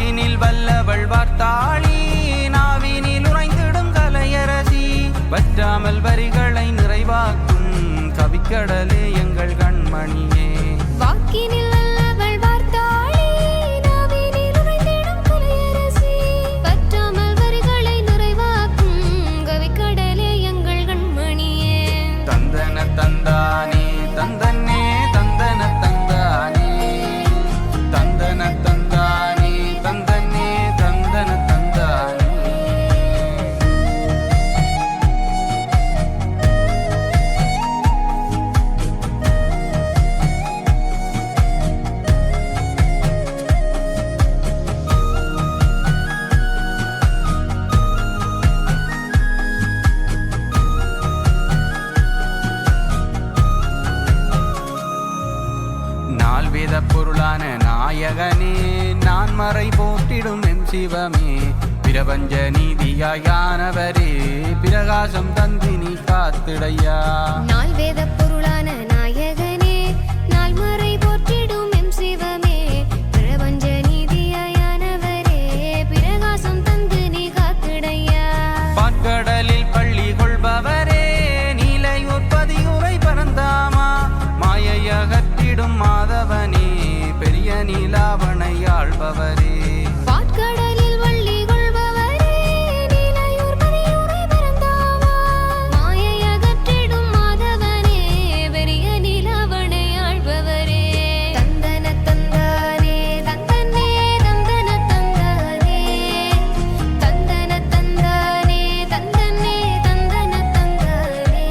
வாக்கினில் வல்லவள் வார்த்தாளி நாவினில் உறைந்திடும் கலையரசி வற்றாமல் வரிகளை நிறைவாக்கும் கவிக்கடலே எங்கள் கண்மணியே. வாக்கினில் வல்லவள் வார்த்தாளி நாவினில் உறைந்திடும் கலையரசி வற்றாமல் வரிகளை நிறைவாக்கும் கவிக்கடலே எங்கள் கண்மணியே. தந்தன தந்தானே தந்தன்னே தந்தன தந்தானே தந்தன தந்தானே தந்தன்னே தந்தன தந்தானே. நால்வேத பொருளான நாயகனே நான் மறை போற்றிடும் எம் சிவமே பிரபஞ்ச நீதியாயானவரே பிரகாசம் தந்தினி காத்திடையா. நால்வேத பொருளான நாயகனே நால்மறை போற்றிடும் எம் சிவமே பிரபஞ்ச நீதியாயானவரே பிரகாசம் தந்து நீ காத்திடையா. பாற்கடலில் பள்ளி கொள்பவரே நீலையூர் பதியுரை பரந்தாமா மாயை அகற்றிடும் மாதவனே பெரிய நீலாவணை ஆள்பவரே. பாற்கடலில் வள்ளி கொள்பவரே நீலையூர் பதியுரை பரந்தாமா மாயை அகற்றிடும் மாதவனே பெரிய நீலாவணை ஆள்பவரே. தந்தன தந்தானே தந்தன்னே தந்தன தந்தானே தந்தன தந்தானே தந்தன்னே தந்தன தந்தானே.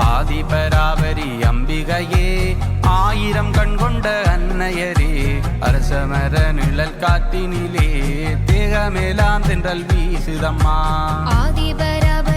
ஆதிபராபரி அம்பிகையே ஆயிரம் கண் கொண்ட அன்னையரே அரசமர நிழல் காட்டினிலே தேகமேலாம் தென்றல் வீசுதம்மா. ஆதிபராபரி